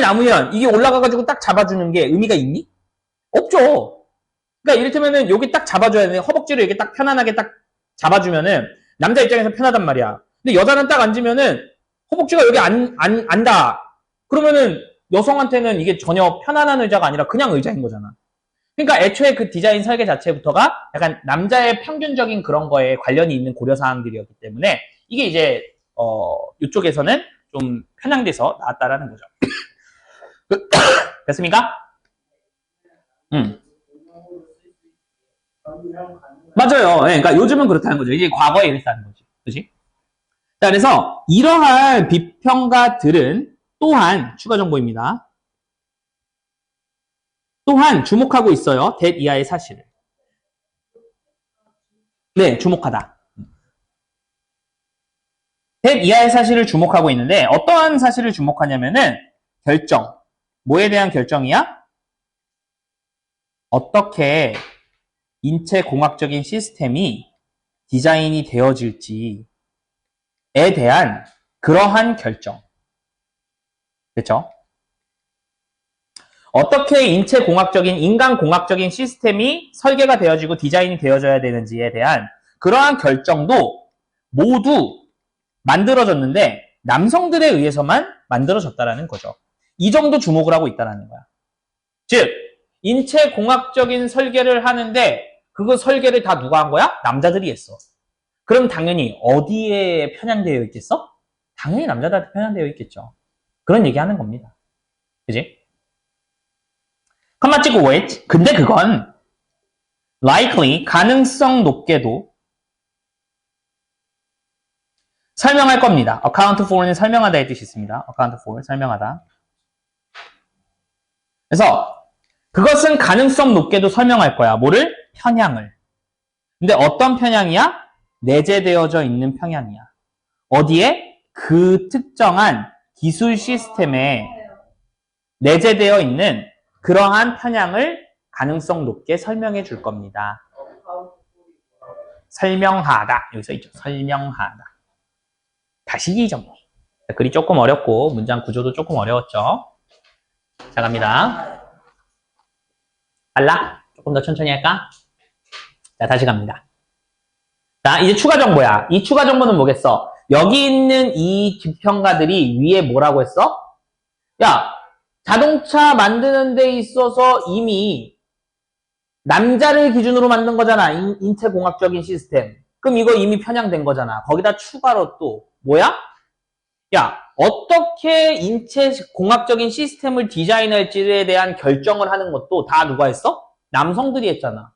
[SPEAKER 1] 남으면 이게 올라가가지고 딱 잡아주는 게 의미가 있니? 없죠. 그러니까 이를테면은 여기 딱 잡아줘야 돼. 허벅지를 이렇게 딱 편안하게 딱 잡아주면은 남자 입장에서 편하단 말이야. 근데 여자는 딱 앉으면은 허벅지가 여기 앉아. 그러면은 여성한테는 이게 전혀 편안한 의자가 아니라 그냥 의자인 거잖아. 그러니까 애초에 그 디자인 설계 자체부터가 약간 남자의 평균적인 그런 거에 관련이 있는 고려사항들이었기 때문에 이게 이제 이쪽에서는 좀 편향돼서 나왔다라는 거죠. 됐습니까? 맞아요. 네, 그러니까 요즘은 그렇다는 거죠. 이게 과거에 이랬다는 거지. 그치? 자, 그래서 이러한 비평가들은 또한 추가 정보입니다. 또한 주목하고 있어요. that 이하의 사실을. 네, 주목하다. that 이하의 사실을 주목하고 있는데 어떠한 사실을 주목하냐면은 결정. 뭐에 대한 결정이야? 어떻게 인체공학적인 시스템이 디자인이 되어질지에 대한 그러한 결정. 그렇죠? 어떻게 인간공학적인 시스템이 설계가 되어지고 디자인이 되어져야 되는지에 대한 그러한 결정도 모두 만들어졌는데 남성들에 의해서만 만들어졌다라는 거죠. 이 정도 주목을 하고 있다는 거야. 즉, 인체공학적인 설계를 하는데 그거 설계를 다 누가 한 거야? 남자들이 했어. 그럼 당연히 어디에 편향되어 있겠어? 당연히 남자들한테 편향되어 있겠죠. 그런 얘기하는 겁니다. 그지? 컴마 찍고 wait. 근데 그건 likely, 가능성 높게도 설명할 겁니다. account for는 설명하다의 뜻이 있습니다. account for, 설명하다. 그래서 그것은 가능성 높게도 설명할 거야. 뭐를? 편향을. 근데 어떤 편향이야? 내재되어져 있는 편향이야. 어디에? 그 특정한 기술 시스템에 내재되어 있는 그러한 편향을 가능성 높게 설명해 줄 겁니다. 설명하다. 여기서 있죠. 설명하다. 다시기 정리. 글이 조금 어렵고 문장 구조도 조금 어려웠죠. 자, 갑니다. 빨라? 조금 더 천천히 할까? 자, 다시 갑니다. 자, 이제 추가 정보야. 이 추가 정보는 뭐겠어? 여기 있는 이 비평가들이 위에 뭐라고 했어? 야, 자동차 만드는 데 있어서 이미 남자를 기준으로 만든 거잖아. 인체공학적인 시스템. 그럼 이거 이미 편향된 거잖아. 거기다 추가로 또 뭐야? 야, 어떻게 인체공학적인 시스템을 디자인할지에 대한 결정을 하는 것도 다 누가 했어? 남성들이 했잖아.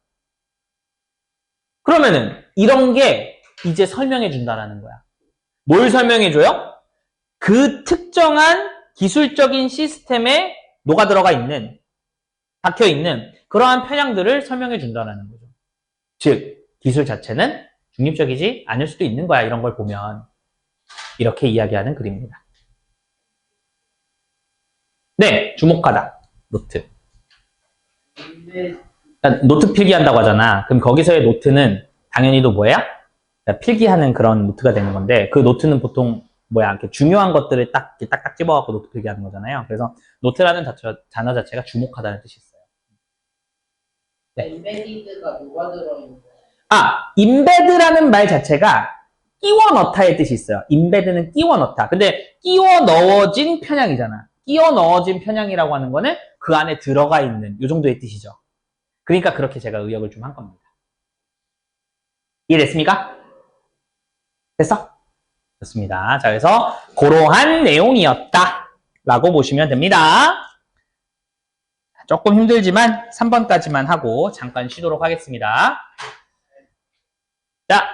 [SPEAKER 1] 그러면은 이런 게 이제 설명해 준다라는 거야. 뭘 설명해 줘요? 그 특정한 기술적인 시스템에 녹아 들어가 있는, 박혀 있는 그러한 편향들을 설명해 준다라는 거죠. 즉, 기술 자체는 중립적이지 않을 수도 있는 거야. 이런 걸 보면. 이렇게 이야기하는 글입니다. 네, 주목하다. 노트. 노트 필기한다고 하잖아. 그럼 거기서의 노트는 당연히도 뭐야? 필기하는 그런 노트가 되는 건데, 그 노트는 보통 뭐야? 이렇게 중요한 것들을 딱딱 집어갖고 노트 필기하는 거잖아요. 그래서 노트라는 단어 자체가 주목하다는 뜻이 있어요. 네.
[SPEAKER 2] 인베디드가 뭐가 들어있는 거예요?
[SPEAKER 1] 인베드라는 말 자체가 끼워 넣다의 뜻이 있어요. 인베드는 끼워 넣다. 근데 끼워 넣어진 편향이잖아. 끼워 넣어진 편향이라고 하는 거는 그 안에 들어가 있는 이 정도의 뜻이죠. 그러니까 그렇게 제가 의역을 좀 한 겁니다. 이해됐습니까? 됐어? 좋습니다. 자, 그래서 그러한 내용이었다 라고 보시면 됩니다. 조금 힘들지만 3번까지만 하고 잠깐 쉬도록 하겠습니다. 자,